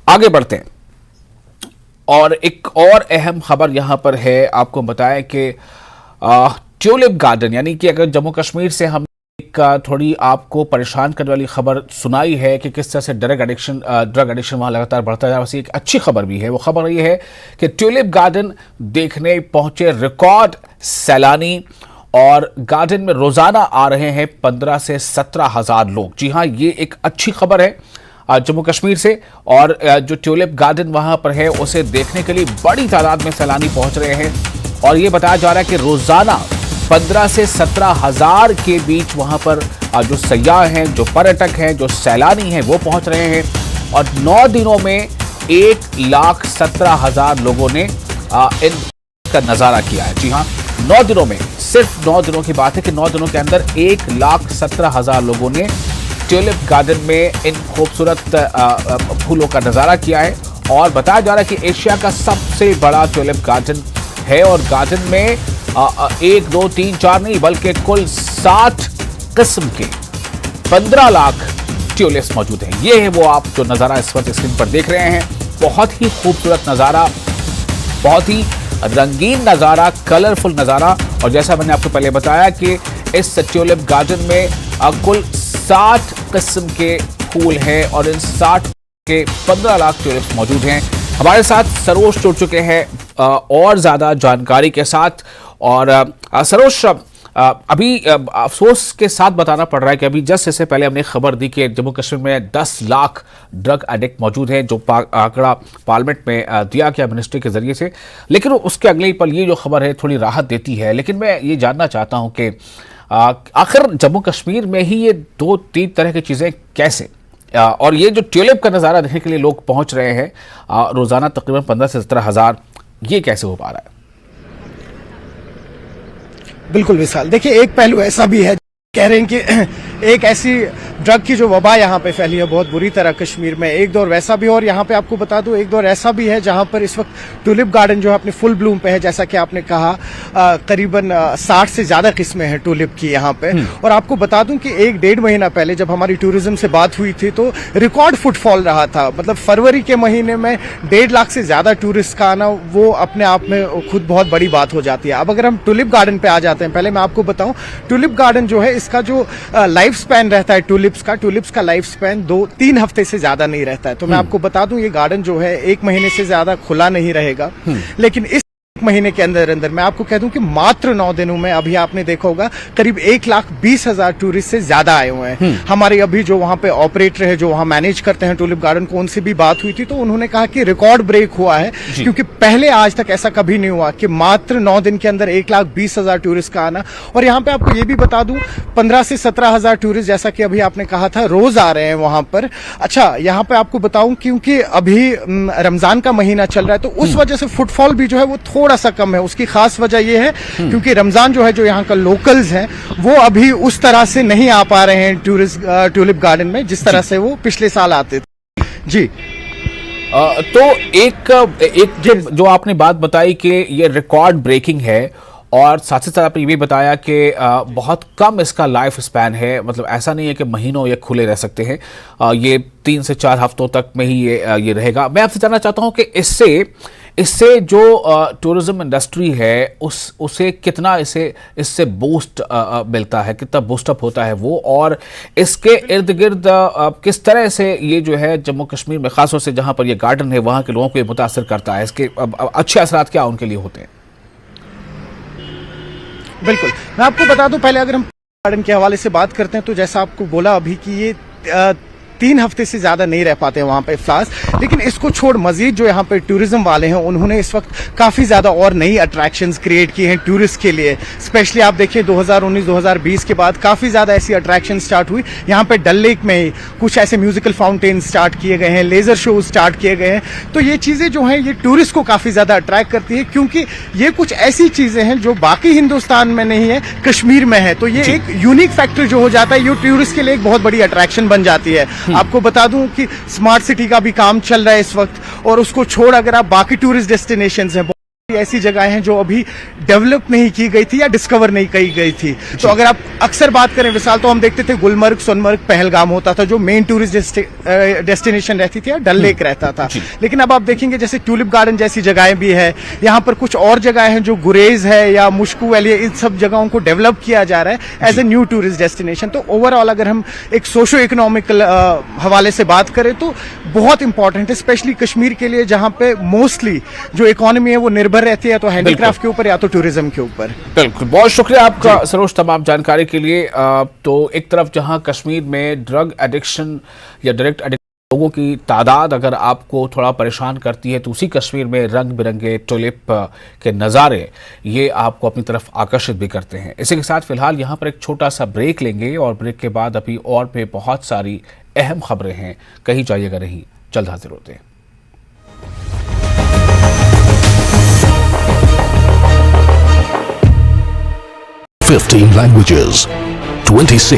आगे बढ़ते हैं और एक और अहम खबर यहां पर है। आपको बताया कि ट्यूलिप गार्डन, यानी कि अगर जम्मू कश्मीर से हम एक थोड़ी आपको परेशान करने वाली खबर सुनाई है कि किस तरह से ड्रग एडिक्शन वहां लगातार बढ़ता जा रहा है, वैसे एक अच्छी खबर भी है। वो खबर ये है कि ट्यूलिप गार्डन देखने पहुंचे रिकॉर्ड सैलानी, और गार्डन में रोजाना आ रहे हैं 15 से 17 हजार लोग। जी हां, ये एक अच्छी खबर है जम्मू कश्मीर से। और जो ट्यूलिप गार्डन वहां पर है उसे देखने के लिए बड़ी तादाद में सैलानी पहुंच रहे हैं, और ये बताया जा रहा है कि रोजाना 15 से 17 हजार के बीच वहां पर जो सयाह हैं, जो पर्यटक हैं, जो सैलानी हैं, वो पहुंच रहे हैं। और 9 दिनों में 1,17,000 लोगों ने इनका नजारा किया है। जी हाँ, 9 दिनों में, सिर्फ 9 दिनों की बात है कि 9 दिनों के अंदर 1,17,000 लोगों ने ट्यूलिप गार्डन में इन खूबसूरत फूलों का नजारा किया है। और बताया जा रहा है कि एशिया का सबसे बड़ा ट्यूलिप गार्डन है, और गार्डन में 1, 2, 3, 4 नहीं बल्कि कुल 60 किस्म के 15 लाख ट्यूलिप्स मौजूद हैं। ये है वो आप जो नजारा इस वक्त स्क्रीन पर देख रहे हैं। बहुत ही खूबसूरत नजारा, बहुत ही रंगीन नजारा, कलरफुल नजारा। और जैसा मैंने आपको पहले बताया कि इस ट्यूलिप गार्डन में कुल 60 किस्म के फूल हैं, और इन 60 के 15 लाख ट्यूलिप्स मौजूद हैं। हमारे साथ सरोज जुड़ चुके हैं और ज्यादा जानकारी के साथ। और सरोज, अभी अफसोस के साथ बताना पड़ रहा है कि अभी जस्ट इससे पहले हमने खबर दी कि जम्मू कश्मीर में 10 लाख ड्रग एडिक्ट मौजूद हैं, जो आंकड़ा पार्लियामेंट में दिया गया मिनिस्ट्री के जरिए से। लेकिन उसके अगले ही पल ये जो खबर है थोड़ी राहत देती है। लेकिन मैं ये जानना चाहता हूं कि आखिर जम्मू कश्मीर में ही ये 2-3 तरह की चीजें कैसे, और ये जो ट्यूलिप का नजारा देखने के लिए लोग पहुंच रहे हैं रोजाना तकरीबन 15 से 17 हजार, ये कैसे हो पा रहा है? बिल्कुल विशाल, देखिए एक पहलू ऐसा भी है, कह रहे हैं कि एक ऐसी ड्रग की जो वबा यहाँ पे फैली है बहुत बुरी तरह कश्मीर में, एक दौर वैसा भी। और यहाँ पे आपको बता दूं एक दौर ऐसा भी है जहाँ पर इस वक्त ट्यूलिप गार्डन जो है अपने फुल ब्लूम पे है, जैसा कि आपने कहा करीबन 60 से ज्यादा किस्में हैं ट्यूलिप की यहाँ पे। और आपको बता दूं कि 1-1.5 महीना पहले जब हमारी टूरिज्म से बात हुई थी तो रिकॉर्ड फुटफॉल रहा था। मतलब फरवरी के महीने में 1.5 लाख से ज्यादा टूरिस्ट का आना, वो अपने आप में खुद बहुत बड़ी बात हो जाती है। अब अगर हम ट्यूलिप गार्डन पे आ जाते हैं, पहले मैं आपको बताऊं ट्यूलिप गार्डन जो है इसका जो लाइफ स्पैन रहता है ट्यूलिप्स का लाइफ स्पैन 2-3 हफ्ते से ज्यादा नहीं रहता है। तो मैं आपको बता दूं ये गार्डन जो है 1 महीने से ज्यादा खुला नहीं रहेगा। लेकिन इस महीने के अंदर अंदर मैं आपको कह दूं कि मात्र 9 दिनों में अभी आपने देखा होगा करीब 1,20,000 टूरिस्ट से ज्यादा आए हुए हैं। हमारे अभी जो वहां पे ऑपरेटर है, जो वहां मैनेज करते हैं ट्यूलिप गार्डन को, उनसे भी बात हुई थी तो उन्होंने कहा कि रिकॉर्ड ब्रेक हुआ है, क्योंकि पहले आज तक ऐसा कभी नहीं हुआ कि मात्र 9 दिन के अंदर 1,20,000 टूरिस्ट का आना। और यहाँ पे आपको ये भी बता दूं 15 से 17 हजार टूरिस्ट, जैसा कि अभी आपने कहा था, रोज आ रहे हैं वहां पर। अच्छा, यहाँ पे आपको बताऊं क्योंकि अभी रमजान का महीना चल रहा है तो उस वजह से फुटफॉल भी जो है वो थोड़ा सा कम है। उसकी खास वजह यह है क्योंकि रमजान जो है, जो यहाँ का लोकल्स हैं, वो अभी उस तरह से नहीं आ पा रहे हैं ट्यूलिप गार्डन में जिस तरह से वो पिछले साल आते थे। जी तो एक जो आपने बात बताई कि ये रिकॉर्ड ब्रेकिंग है, और साथ ही साथ आपने ये भी बताया कि बहुत कम इसका लाइफ स्पैन है। मतलब ऐसा नहीं है कि महीनों ये खुले रह सकते हैं, ये 3 से 4 हफ्तों तक में ही ये रहेगा। मैं आपसे जानना चाहता हूं कि इससे जो टूरिज्म इंडस्ट्री है उसे कितना इससे बूस्ट मिलता है, कितना बूस्टअप होता है वो, और इसके इर्द गिर्द किस तरह से ये जो है जम्मू कश्मीर में खासतौर से जहां पर ये गार्डन है वहां के लोगों को मुतासर करता है, इसके अच्छे असरात क्या उनके लिए होते हैं? बिल्कुल, मैं आपको बता दूं, पहले अगर हम गार्डन के हवाले से बात करते हैं तो जैसा आपको बोला अभी कि ये 3 हफ्ते से ज्यादा नहीं रह पाते हैं वहां पे फ्लावर्स। लेकिन इसको छोड़ मजीद जो यहाँ पे टूरिज्म वाले हैं उन्होंने इस वक्त काफी ज्यादा और नई अट्रैक्शंस क्रिएट की हैं टूरिस्ट के लिए। स्पेशली आप देखिए 2019-2020 के बाद काफी ज्यादा ऐसी अट्रैक्शन स्टार्ट हुई। यहाँ पे डल लेक में कुछ ऐसे म्यूजिकल फाउंटेन स्टार्ट किए गए हैं, लेजर शो स्टार्ट किए गए हैं। तो ये चीजें जो हैं ये टूरिस्ट को काफी ज्यादा अट्रैक्ट करती है, क्योंकि ये कुछ ऐसी चीजें हैं जो बाकी हिंदुस्तान में नहीं है, कश्मीर में है। तो ये एक यूनिक फैक्टर जो हो जाता है, ये टूरिस्ट के लिए एक बहुत बड़ी अट्रैक्शन बन जाती है। आपको बता दूं कि स्मार्ट सिटी का भी काम चल रहा है इस वक्त, और उसको छोड़ अगर आप बाकी टूरिस्ट डेस्टिनेशंस हैं, ऐसी जगह हैं जो अभी डेवलप नहीं की गई थी या डिस्कवर नहीं की गई थी। तो अगर आप अक्सर बात करें विशाल, तो हम देखते थे गुलमर्ग, सोनमर्ग, पहलगाम होता था जो मेन टूरिस्ट डेस्टिनेशन रहती थी, या डल लेक रहता था। लेकिन अब आप देखेंगे जैसे ट्यूलिप गार्डन जैसी जगहें भी है, यहाँ पर कुछ और जगह हैं जो गुरेज है या मुश्कू वैली, इन सब जगहों को डेवलप किया जा रहा है as a new tourist destination. तो ओवरऑल अगर हम एक सोशो इकोनॉमिकल हवाले से बात करें तो बहुत इंपॉर्टेंट है, स्पेशली कश्मीर के लिए, जहां पे मोस्टली जो इकोनॉमी है वो निर्भर रहती है तो हैंडीक्राफ्ट के ऊपर या तो टूरिज्म के ऊपर। बिल्कुल, बहुत शुक्रिया आपका सरोज तमाम जानकारी के लिए। तो एक तरफ जहां कश्मीर में ड्रग एडिक्शन या डायरेक्ट एडिक्शन लोगों की तादाद अगर आपको थोड़ा परेशान करती है, तो उसी कश्मीर में रंग बिरंगे ट्यूलिप के नज़ारे ये आपको अपनी तरफ आकर्षित भी करते हैं। इसी के साथ फिलहाल यहाँ पर एक छोटा सा ब्रेक लेंगे और ब्रेक के बाद अभी और पे बहुत सारी अहम खबरें हैं, कहीं जाइएगा नहीं, जल्द हाजिर होते हैं। 15 languages, 26